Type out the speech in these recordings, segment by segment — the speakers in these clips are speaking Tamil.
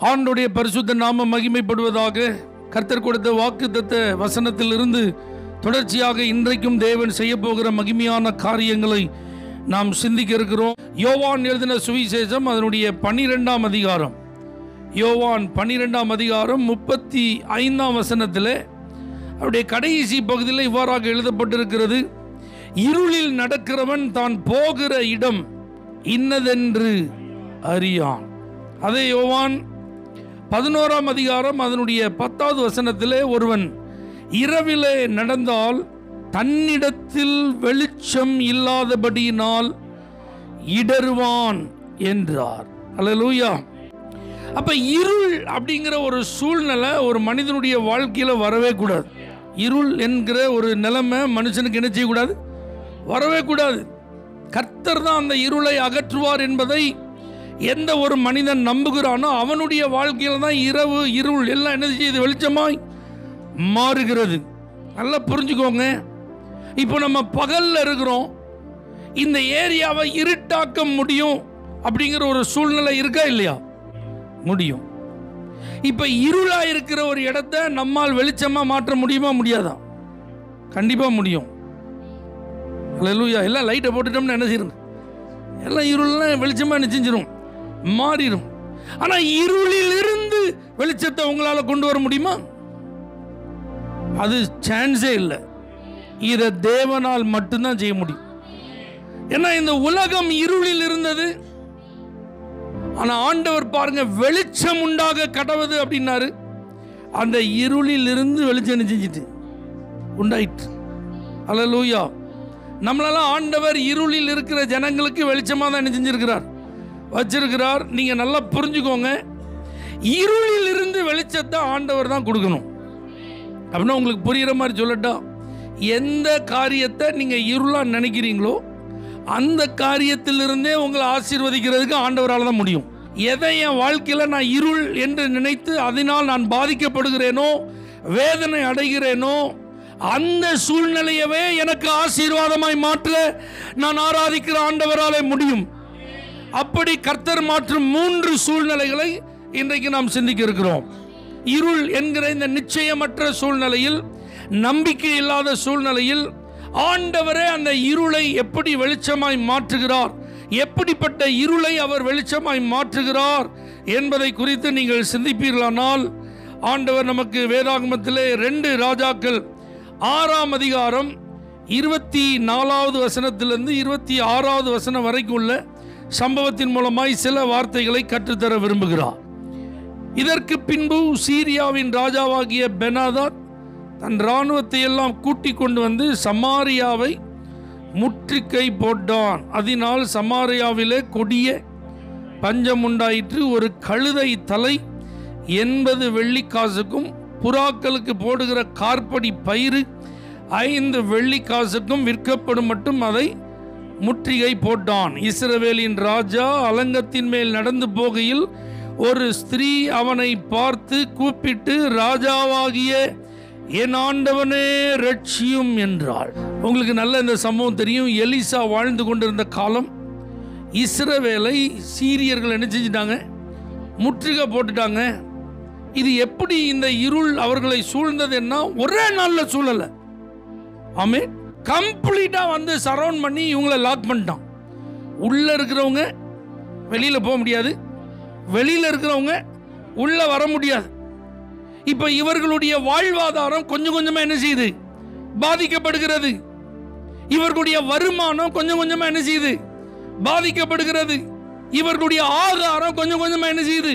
ஆண்டவருடைய பரிசுத்த நாமம் மகிமைப்படுவதாக. கர்த்தர் கொடுத்த வாக்குத்தத்த வசனத்திலிருந்து தொடர்ச்சியாக இன்றைக்கும் தேவன் செய்ய போகிற மகிமையான காரியங்களை நாம் சிந்திக்க இருக்கிறோம். யோவான் எழுதின சுவிசேஷம் அதனுடைய 12ஆம் அதிகாரம், யோவான் 12ஆம் அதிகாரம் 35ஆம் வசனத்தில் அவருடைய கடைசி பகுதியில் இவ்வாறாக எழுதப்பட்டிருக்கிறது: இருளில் நடக்கிறவன் தான் போகிற இடம் இன்னதென்று அறியான். அதே யோவான் 11ஆம் அதிகாரம் அதனுடைய 10வது வசனத்திலே ஒருவன் இரவிலே நடந்தால் தன்னிடத்தில் வெளிச்சம் இல்லாதபடியினால் இடறுவான் என்றார். அல்லேலூயா. அப்ப இருள் அப்படிங்கிற ஒரு சூழ்நிலை ஒரு மனிதனுடைய வாழ்க்கையில வரவே கூடாது. இருள் என்கிற ஒரு நிலைமை மனுஷனுக்கு என்ன செய்யக்கூடாது, வரவே கூடாது. கர்த்தர் தான் அந்த இருளை அகற்றுவார் என்பதை எந்த ஒரு மனிதன் நம்புகிறானோ அவனுடைய வாழ்க்கையில் தான் இரவு இருள் எல்லாம் என்ன செய்யுது, வெளிச்சமாய் மாறுகிறது. நல்லா புரிஞ்சுக்கோங்க. இப்போ நம்ம பகல்ல இருக்கிறோம், இந்த ஏரியாவை இருட்டாக்க முடியும் அப்படிங்கிற ஒரு சூழ்நிலை இருக்கா இல்லையா? முடியும். இப்ப இருளா இருக்கிற ஒரு இடத்தை நம்மால் வெளிச்சமா மாற்ற முடியுமா, முடியாதா? கண்டிப்பா முடியும். அல்லேலூயா. எல்லாம் லைட்டை போட்டுட்டோம்னு என்ன செய்யணும், எல்லாம் இருளெல்லாம் வெளிச்சமா நிச்சயிச்சிடும், மாறிடும். ஆனா இருளில் இருந்து வெளிச்சத்தை உங்களால கொண்டு வர முடியுமா? அது சான்ஸே இல்லை. இதை தேவனால் மட்டும்தான் செய்ய முடியும். ஏன்னா இந்த உலகம் இருளில் இருந்தது, ஆனா ஆண்டவர் பாருங்க வெளிச்சம் உண்டாக கடவுது அப்படின்னாரு. அந்த இருளில் இருந்து வெளிச்சம் செஞ்சுட்டு உண்டாயிற்று. அல்லேலூயா. நம்மளெல்லாம் ஆண்டவர் இருளில் இருக்கிற ஜனங்களுக்கு வெளிச்சமாக தான் செஞ்சிருக்கிறார், வச்சிருக்கிறார். நீங்க நல்லா புரிஞ்சுக்கோங்க. இருளில் இருந்து வெளிச்சத்தை ஆண்டவர் தான் கொடுக்கணும். அப்படின்னா உங்களுக்கு புரிகிற மாதிரி சொல்லட்டா, எந்த காரியத்தை நீங்க இருளா நினைக்கிறீங்களோ அந்த காரியத்திலிருந்தே உங்களை ஆசீர்வதிக்கிறதுக்கு ஆண்டவரால் தான் முடியும். எதை என் வாழ்க்கையில் நான் இருள் என்று நினைத்து அதனால் நான் பாதிக்கப்படுகிறேனோ, வேதனை அடைகிறேனோ, அந்த சூழ்நிலையவே எனக்கு ஆசீர்வாதமாய் மாற்ற நான் ஆராதிக்கிற ஆண்டவராலே முடியும். அப்படி கர்த்தர் மாற்றும் 3 சூழ்நிலைகளை இன்றைக்கு நாம் சிந்திக்க இருக்கிறோம். இருள் என்கிற இந்த நிச்சயமற்ற சூழ்நிலையில், நம்பிக்கை இல்லாத சூழ்நிலையில் ஆண்டவரே அந்த இருளை எப்படி வெளிச்சமாய் மாற்றுகிறார், எப்படிப்பட்ட இருளை அவர் வெளிச்சமாய் மாற்றுகிறார் என்பதை குறித்து நீங்கள் சிந்திப்பீர்களானால், ஆண்டவர் நமக்கு வேதாகமத்திலே 2 ராஜாக்கள் 6ஆம் அதிகாரம் 24வது வசனத்திலிருந்து 26வது வசனம் வரைக்கும் உள்ள சம்பவத்தின் மூலமாய் சில வார்த்தைகளை கற்றுத்தர விரும்புகிறார். இதற்கு பின்பு சீரியாவின் ராஜாவாகிய பெனாதாத் தன் இராணுவத்தை எல்லாம் கூட்டிக் கொண்டு வந்து சமாரியாவை முற்றுகை போட்டான். அதனால் சமாரியாவிலே கொடிய பஞ்சம் உண்டாயிற்று. ஒரு கழுதை தலை 80 வெள்ளிக்காசுக்கும் புறாக்களுக்கு போடுகிற கார்படி பயிறு 5 வெள்ளிக்காசுக்கும் விற்கப்படும் மட்டும் அதை முற்றுகை போட்டான். இஸ்ரவேலின் ராஜா அலங்கத்தின் மேல் நடந்து போகையில் ஒரு ஸ்திரீ அவனை பார்த்து கூப்பிட்டு, ராஜாவாகிய என் ஆண்டவனே ரட்சியும் என்றாள். உங்களுக்கு நல்ல இந்த சம்பவம் தெரியும். எலிசா வாழ்ந்து கொண்டிருந்த காலம். இஸ்ரவேலை சீரியர்கள் என்ன செஞ்சிட்டாங்க, முற்றுகை போட்டுட்டாங்க. இது எப்படி இந்த இருள் அவர்களை சூழ்ந்ததுன்னா ஒரே நாள்ல சூழல. ஆமே, கம்ப்ளீட்டா வந்து சரவுண்ட் பண்ணி இவங்களை லாக் பண்ணிட்டான். உள்ள இருக்கிறவங்க வெளியில போக முடியாது, வெளியில இருக்கிறவங்க உள்ள வர முடியாது. இப்ப இவர்களுடைய வாழ்வாதாரம் கொஞ்சம் கொஞ்சமா என்ன செய்யுது, பாதிக்கப்படுகிறது. இவர்களுடைய வருமானம் கொஞ்சம் கொஞ்சமா என்ன செய்யுது, பாதிக்கப்படுகிறது. இவர்களுடைய ஆகாரம் கொஞ்சம் கொஞ்சமா என்ன செய்யுது,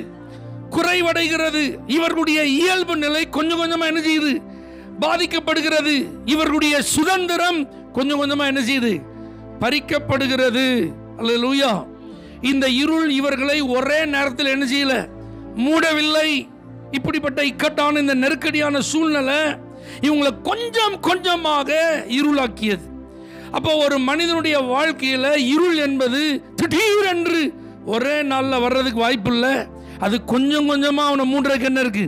குறைவடைகிறது. இவர்களுடைய இயல்பு நிலை கொஞ்சம் கொஞ்சமா என்ன செய்யுது, பாதிக்கப்படுகிறது. இவர்களுடைய சுதந்திரம் கொஞ்சம் கொஞ்சமா என்ன செய்யுது, பறிக்கப்படுகிறது. அல்லேலூயா. இந்த இருள் இவர்களை ஒரே நேரத்தில் என்ன செய்யல, மூடவில்லை. இப்படிப்பட்ட இக்கட்டான இந்த நெருக்கடியான சூழ்நிலை இவங்களை கொஞ்சம் கொஞ்சமாக இருளாக்கியது. அப்போ ஒரு மனிதனுடைய வாழ்க்கையில இருள் என்பது திடீரென்று ஒரே நாளில் வர்றதுக்கு வாய்ப்பு இல்லை. அது கொஞ்சம் கொஞ்சமா அவனை மூடுறதுக்கு என்ன இருக்கு,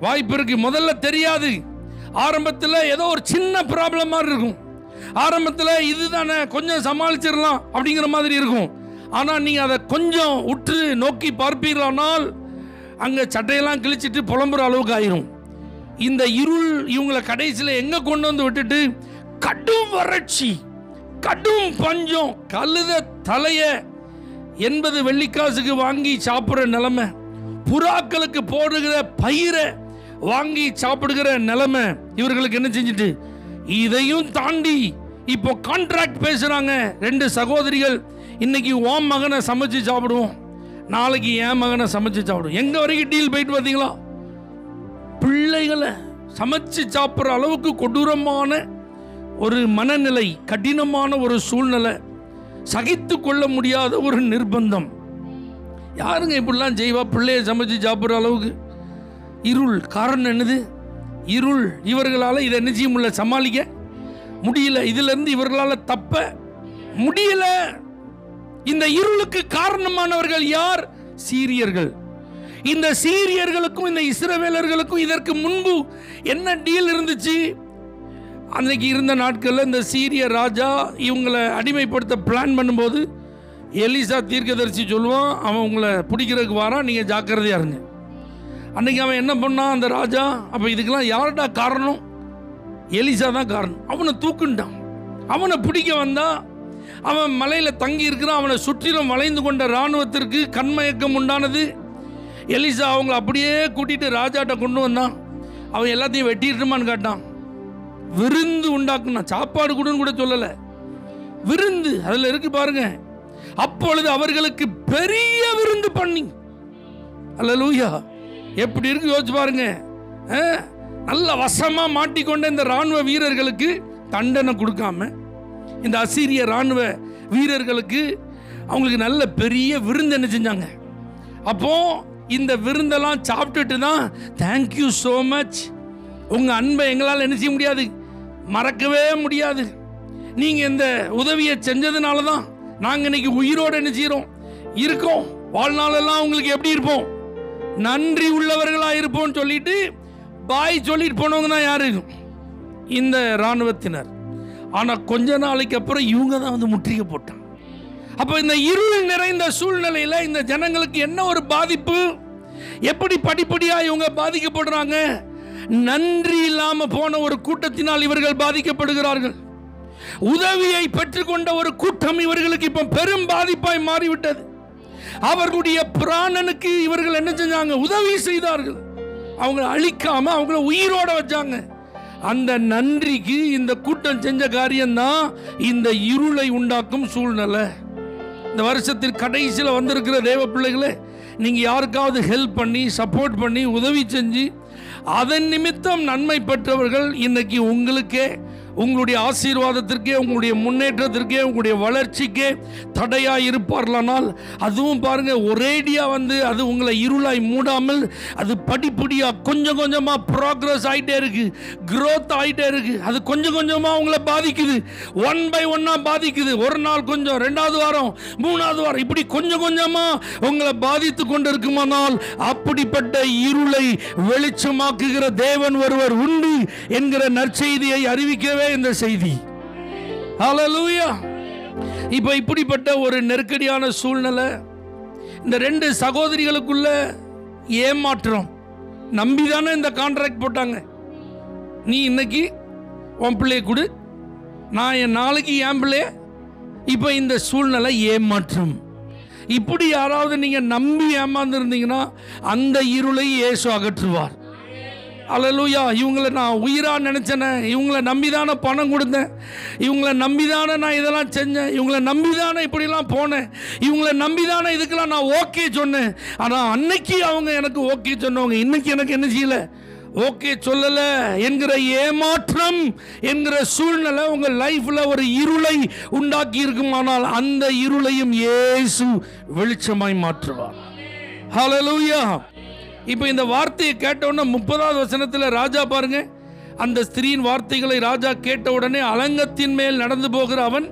வாய்ப்பு இருக்கு. முதல்ல தெரியாது. ஆரம்பத்தில் ஏதோ ஒரு சின்ன ப்ராப்ளம் மாதிரி இருக்கும். ஆரம்பத்தில் இதுதானே கொஞ்சம் சமாளிச்சிடலாம் அப்படிங்கிற மாதிரி இருக்கும். ஆனால் நீங்கள் அதை கொஞ்சம் உற்று நோக்கி பார்ப்பீர்களானால் அங்கே சட்டையெல்லாம் கிழிச்சிட்டு புலம்புற அளவுக்கு ஆயிரும். இந்த இருள் இவங்களை கடைசியில் எங்கே கொண்டு வந்து விட்டுட்டு கடும் வறட்சி, கடும் பஞ்சம், கழுத தலைய 80 வெள்ளிக்காசுக்கு வாங்கி சாப்பிட்ற நிலைமை, புறாக்களுக்கு போடுகிற பயிரை வாங்கி சாப்பிடுகிற நிலைமை இவர்களுக்கு என்ன செஞ்சுட்டு, இதையும் தாண்டி இப்போ கான்ட்ராக்ட் பேசுறாங்க. 2 சகோதரிகள், இன்னைக்கு உன் மகனை சமைச்சு சாப்பிடுவோம், நாளைக்கு என் மகனை சமைச்சு சாப்பிடுவோம். எங்க வரைக்கும் டீல் போயிட்டு பார்த்தீங்களா? பிள்ளைகளை சமைச்சு சாப்பிட்ற அளவுக்கு கொடூரமான ஒரு மனநிலை, கடினமான ஒரு சூழ்நிலை, சகித்து கொள்ள முடியாத ஒரு நிர்பந்தம். யாருங்க இப்படிலாம் செய்வா? பிள்ளையை சமைச்சு சாப்பிட்ற அளவுக்கு இருள். காரணம் என்னது? இருள். இவர்களால் இதை என்ன செய்ய முடியல, சமாளிக்க முடியல. இதிலிருந்து இவர்களால் தப்ப முடியல. இந்த இருளுக்கு காரணமானவர்கள் யார்? சீரியர்கள். இந்த சீரியர்களுக்கும் இந்த இஸ்ரவேலர்களுக்கும் இதற்கு முன்பு என்ன டீல் இருந்துச்சு? அன்னைக்கு இருந்த நாட்களில் இந்த சீரிய ராஜா இவங்களை அடிமைப்படுத்த பிளான் பண்ணும்போது எலிசா தீர்க்கதரிசி சொல்லுவான், அவன் உங்களை பிடிக்கிறதுக்கு வாரான், நீங்கள் ஜாக்கிரதையா இருங்க. அன்னைக்கு அவன் என்ன பண்ணான் அந்த ராஜா? அப்போ இதுக்கெல்லாம் யார்டா காரணம்? எலிசா தான் காரணம். அவனை தூக்குண்டான். அவனை பிடிக்க வந்தா அவன் மலையில் தங்கி இருக்கிறான். அவனை சுற்றிலும் வளைந்து கொண்ட இராணுவத்திற்கு கண்மயக்கம் உண்டானது. எலிசா அவங்கள அப்படியே கூட்டிட்டு ராஜாட்ட கொண்டு வந்தான். அவன் எல்லாத்தையும் வெட்டிட்டுமான்னு கேட்டான். விருந்து உண்டாக்குனா, சாப்பாடு கொடுன்னு கூட சொல்லல, விருந்து அதுல இருக்கு பாருங்க. அப்பொழுது அவர்களுக்கு பெரிய விருந்து பண்ணி, அல்லேலூயா, எப்படி இருக்கு யோசிச்சு பாருங்க. நல்ல வசமா மாட்டிக்கொண்ட இந்த ராணுவ வீரர்களுக்கு தண்டனை கொடுக்காம, இந்த அசீரிய ராணுவ வீரர்களுக்கு அவங்களுக்கு நல்ல பெரிய விருந்து என்ன செஞ்சாங்க. அப்போ இந்த விருந்தெல்லாம் சாப்பிட்டுட்டு தான், தேங்க்யூ ஸோ மச், உங்க அன்பை எங்களால் என்ன செய்ய முடியாது, மறக்கவே முடியாது. நீங்க இந்த உதவியை செஞ்சதுனால தான் நாங்க இன்னைக்கு உயிரோடு என்ன செய்யறோம், இருக்கோம். வாழ்நாளெல்லாம் உங்களுக்கு எப்படி இருப்போம், நன்றி உள்ளவர்களா இருப்போம் சொல்லிட்டு பாய் சொல்லிட்டு போனவங்க தான் யாரு? இந்த இராணுவத்தினர். ஆனா கொஞ்ச நாளைக்கு அப்புறம் இவங்க தான் வந்து முற்றுகை போட்டாங்க. அப்ப இந்த இருள் நிறைந்த சூழ்நிலையில இந்த ஜனங்களுக்கு என்ன ஒரு பாதிப்பு? எப்படி படிப்படியா இவங்க பாதிக்கப்படுறாங்க? நன்றி இல்லாம போன ஒரு கூட்டத்தினால் இவர்கள் பாதிக்கப்படுகிறார்கள். உதவியை பெற்றுக்கொண்ட ஒரு கூட்டம் இவர்களுக்கு இப்ப பெரும் பாதிப்பாய் மாறிவிட்டது. அவர்களுடைய பிராணனுக்கு இவர்கள் என்ன செஞ்சாங்க? உதவி செய்தார்கள். அவங்களை அழிக்காம அவங்கள உயிரோட வச்சாங்க. அந்த நன்றிக்கு இந்த கூட்டம் செஞ்ச காரியம்தான் இந்த இருளை உண்டாக்கும் சூழ்நிலை. இந்த வருஷத்தின் கடைசியில் வந்திருக்கிற தேவ பிள்ளைகளே, நீங்க யாருக்காவது ஹெல்ப் பண்ணி, சப்போர்ட் பண்ணி, உதவி செஞ்சு அதன் நிமித்தம் நன்மை பெற்றவர்கள் இன்னைக்கு உங்களுக்கே, உங்களுடைய ஆசீர்வாதத்திற்கே, உங்களுடைய முன்னேற்றத்திற்கே, உங்களுடைய வளர்ச்சிக்கே தடையாய் இருப்பார்களானால், அதுவும் பாருங்க ஒரேடியா வந்து அது உங்களை இருளாய் மூடாமல் அது படிப்படியா கொஞ்சம் கொஞ்சமா ப்ராக்ரஸ் ஆயிட்டே இருக்கு, growth ஆயிட்டே இருக்கு. அது கொஞ்சம் கொஞ்சமா உங்களை பாதிக்குது, 1 by 1 பாதிக்குது. ஒரு நாள் கொஞ்சம், 2வது வாரம், 3வது வாரம், இப்படி கொஞ்சம் கொஞ்சமா உங்களை பாதித்து கொண்டு இருக்குமானால், அப்படிப்பட்ட இருளை வெளிச்சமாக்குகிற தேவன் ஒருவர் உண்டு என்கிற நற்செய்தியை அறிவிக்கவே இந்த செய்தி. ஹல்லேலூயா. இப்ப இப்படிப்பட்ட ஒரு நெருக்கடியான சூழ்நிலை, இந்த 2 சகோதரிகளுக்குள்ள ஏமாற்றம். நம்பிதானே இந்த கான்ட்ராக்ட் போட்டாங்க. நீ இன்னைக்கு உன் பிள்ளைய கொடு, நான் என் நாளைக்கு என் பிள்ளைய. இப்ப இந்த சூழ்நிலை ஏமாற்றம். இப்படி யாராவது நீங்க நம்பி ஏமாந்து இருந்தீங்கன்னா அந்த இருளை இயேசு அகற்றுவார். அல்லேலூயா. இவங்களை நான் உயிரா நினைச்சேனே, இவங்களை நம்பிதானே பணம் கொடுத்தேன், இவங்களை நம்பிதானே நான் இதெல்லாம் செஞ்சேன், இவங்களை நம்பிதானே இப்படிலாம் போனேன், இவங்களை நம்பிதானே இதுக்கெல்லாம் நான் ஓகே சொன்னேன். ஆனால் அன்னைக்கு அவங்க எனக்கு ஓகே சொன்னவங்க இன்னைக்கு எனக்கு என்ன செய்யல, ஓகே சொல்லல என்கிற ஏமாற்றம் என்கிற சூழ்நிலை உங்க லைஃப்ல ஒரு இருளை உண்டாக்கி இருக்குமானால் அந்த இருளையும் இயேசு வெளிச்சமாய் மாற்றுவார். ஹல்லேலூயா. இப்போ இந்த வார்த்தையை கேட்டவுடனே 30வது வசனத்தில் ராஜா பாருங்க, அந்த ஸ்திரீயின் வார்த்தைகளை ராஜா கேட்ட உடனே அலங்கத்தின் மேல் நடந்து போகிற அவன்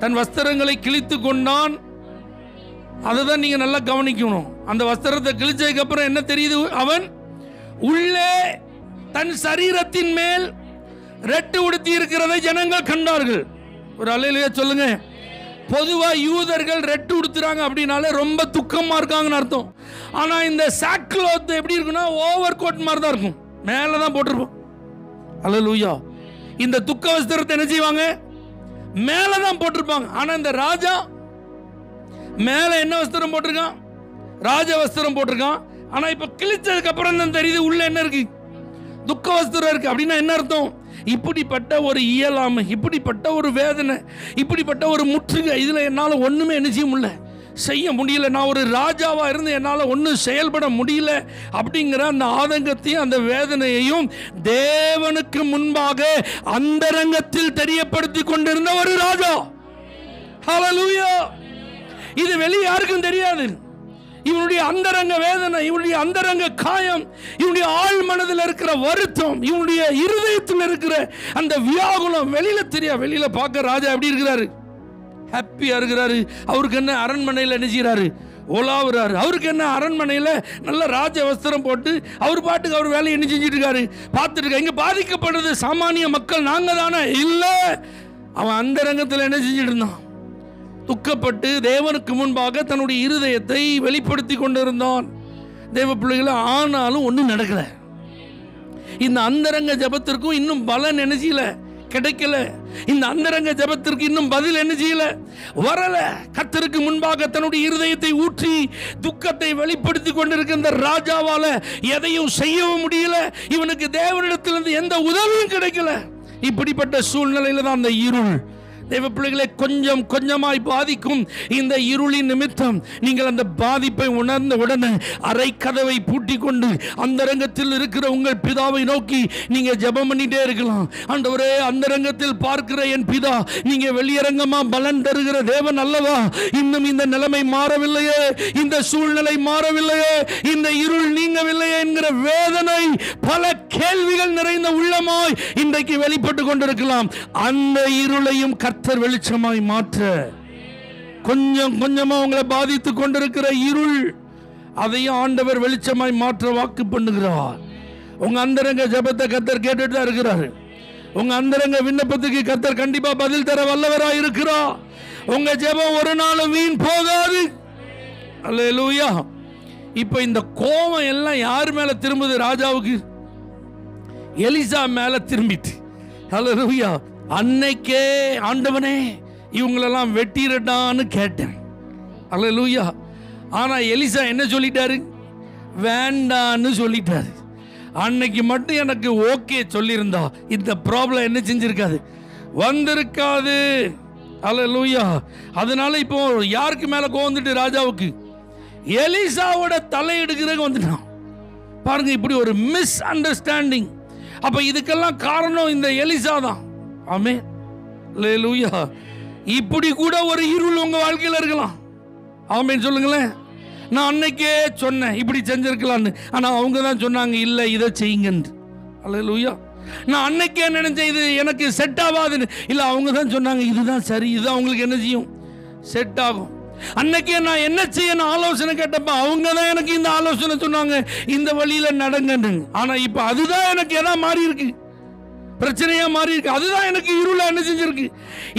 தன் வஸ்திரங்களை கிழித்து கொண்டான். அதை தான் நீங்க நல்லா கவனிக்கணும். அந்த வஸ்திரத்தை கிழிச்சதுக்கு அப்புறம் என்ன தெரியுது? அவன் உள்ளே தன் சரீரத்தின் மேல் ரெட்டு உடுத்தி இருக்கிறதை ஜனங்கள் கண்டார்கள். ஒரு அல்லேலூயா சொல்லுங்க. பொதுவா யூதர்கள் ரெட்டு உடுத்துறாங்க அப்படின்னாலே ரொம்ப துக்கமா இருக்காங்கன்னு அர்த்தம். ஆனா இந்த சாக்லோத் எப்படி இருக்குன்னா ஓவர் கோட் மாதிரி தான் இருக்கும், மேல தான் போட்டிருப்போம். அல்லேலூயா. இந்த துக்க வஸ்திரத்தை என்ன செய்வாங்க, மேல தான் போட்டிருப்பாங்க. ஆனா இந்த ராஜா மேல என்ன வஸ்திரம் போட்டிருக்கான், ராஜ வஸ்திரம் போட்டிருக்கான். ஆனா இப்ப கிழிச்சதுக்கு அப்புறம் தான் தெரியுது உள்ள என்ன இருக்கு, துக்க வஸ்திரம் இருக்கு. அப்படின்னா என்ன அர்த்தம், இப்படிப்பட்ட ஒரு இயலாமை, இப்படிப்பட்ட ஒரு வேதனை, இப்படிப்பட்ட ஒரு முற்றுகை, இதுல என்னால ஒண்ணுமே என்ன செய்ய முடியல, நான் ஒரு ராஜாவா இருந்து என்னால ஒன்றும் செயல்பட முடியல அப்படிங்கிற அந்த ஆதங்கத்தையும் அந்த வேதனையையும் தேவனுக்கு முன்பாக அந்தரங்கத்தில் தெரியப்படுத்தி கொண்டிருந்த ஒரு ராஜா. ஹல்லேலூயா. இது வெளியே யாருக்கும் தெரியாது. இவனுடைய அந்தரங்க வேதனை, இவனுடைய அந்தரங்க காயம், இவனுடைய ஆழ் மனதில் இருக்கிற வருத்தம், இவனுடைய இருதயத்தில் இருக்கிற அந்த வியாகுலம் வெளியில தெரியா. வெளியில பார்க்க ராஜா எப்படி இருக்கிறாரு, ஹாப்பியா இருக்கிறாரு. அவருக்கு என்ன அரண்மனையில் என்ன செய்யறாரு, ஓலாவுறாரு. அவருக்கு என்ன அரண்மனையில் நல்ல ராஜ வஸ்திரம் போட்டு அவர் பாட்டுக்கு அவர் வேலையை என்ன செஞ்சுட்டு இருக்காரு, பார்த்துட்டு இருக்காரு. இங்க பாதிக்கப்படுறது சாமானிய மக்கள் நாங்க தானே, இல்ல அவன் அந்த ரங்கத்தில் என்ன செஞ்சுட்டு இருந்தான், துக்கப்பட்டு தேவனுக்கு முன்பாக தன்னுடைய இருதயத்தை வெளிப்படுத்தி கொண்டிருந்தான். தேவ பிள்ளைகளை, ஆனாலும் ஒன்றும் நடக்கல. இந்த அந்தரங்க ஜபத்திற்கும் இன்னும் பலன் என்ன செய்யல, கிடைக்கல. இந்த அந்தரங்க ஜபத்திற்கு இன்னும் பதில் என்ன செய்யல, வரல. கர்த்தருக்கு முன்பாக தன்னுடைய இருதயத்தை ஊற்றி துக்கத்தை வெளிப்படுத்தி கொண்டிருக்கிற இந்த ராஜாவால எதையும் செய்யவும் முடியல. இவனுக்கு தேவனிடத்திலிருந்து எந்த உதவியும் கிடைக்கல. இப்படிப்பட்ட சூழ்நிலையில தான் அந்த இருள் தேவ பிள்ளைகளை கொஞ்சம் கொஞ்சமாய் பாதிக்கும். இந்த இருளின் நிமித்தம் நீங்கள் அந்த பாதிப்பை உணர்ந்த உடனே அரை கதவை பூட்டி கொண்டு அந்தரங்கத்தில் இருக்கிற உங்கள் பிதாவை நோக்கி நீங்க ஜெபம் பண்ணிட்டே இருக்கலாம். ஆண்டவரே, அந்தரங்கத்தில் பார்க்கிற என் பிதா, நீங்க வெளியரங்கமா பலன் தருகிற தேவன் அல்லவா? இன்னும் இந்த நிலைமை மாறவில்லையே, இந்த சூழ்நிலை மாறவில்லையே, இந்த இருள் நீங்கவில்லையே என்கிற வேதனை, பல கேள்விகள் நிறைந்த உள்ளமாய் இன்றைக்கு வெளிப்பட்டு கொண்டிருக்கலாம். அந்த இருளையும் கர்த்தர் வெளிச்சமாய் மாற்ற, கொஞ்சம் கொஞ்சமா உங்களை பாதித்துக் கொண்டிருக்கிற இருள், அதையும் ஆண்டவர் வெளிச்சமாய் மாற்ற வாக்கு பண்ணுகிறார். உங்க அந்தரங்க ஜெபத்தை கர்த்தர் கேட்டுட்டு தான் இருக்கிறாரு. உங்க அந்தரங்க விண்ணப்பத்துக்கு கர்த்தர் கண்டிப்பா பதில் தர வல்லவராய் இருக்கிறார். உங்க ஜெபம் ஒரு நாளும் வீண் போகாது. அல்லேலூயா. இப்ப இந்த கோபம் எல்லாம் யார் மேல திரும்புது, ராஜாவுக்கு, எலிசா மேல திரும்பிட்டு. அல்லேலூயா. அன்னைக்கே ஆண்டவனே இவங்களெல்லாம் வெட்டிரட்டான்னு கேட்டேன். அல்லேலூயா. ஆனா எலிசா என்ன சொல்லிட்டாரு, வேண்டான்னு சொல்லிட்டாரு. அன்னைக்கு மட்டும் எனக்கு ஓகே சொல்லியிருந்தா இந்த ப்ராப்ளம் என்ன செஞ்சிருக்காது, வந்திருக்காது. அல்லேலூயா. அதனால இப்போ யாருக்கு மேல கோவந்துட்டு, ராஜாவுக்கு, எலிசாவோட தலையெடுக்கிறதுக்கு வந்துட்டான். பாருங்க, இப்படி ஒரு மிஸ் அண்டர்ஸ்டாண்டிங். அப்ப இதுக்கெல்லாம் காரணம் இந்த எலிசா தான். ஆமென். அல்லேலூயா. இப்படி கூட ஒரு இருள் உங்க வாழ்க்கையில் இருக்கலாம். ஆமென் சொல்லுங்களேன். நான் அன்னைக்கே சொன்னேன் இப்படி செஞ்சிருக்கலான்னு, ஆனா அவங்க தான் சொன்னாங்க இல்ல இதை செய்யுங்கன்னு. அல்லேலூயா. நான் அன்னைக்கே நினைச்சேன் இது எனக்கு செட் ஆகாதுன்னு, இல்ல அவங்க தான் சொன்னாங்க இதுதான் சரி, இதுதான் உங்களுக்கு என்ன செய்யும், செட் ஆகும். அன்னைக்கே நான் என்ன செய்யணும் ஆலோசனை கேட்டப்ப அவங்க தான் எனக்கு இந்த ஆலோசனை சொன்னாங்க, இந்த வழியில நடங்கன்னு. ஆனா இப்ப அதுதான் எனக்கு எதா மாறி இருக்கு, பிரச்சனையா மாறி இருக்கு. அதுதான் எனக்கு இருள என்ன செஞ்சிருக்கு.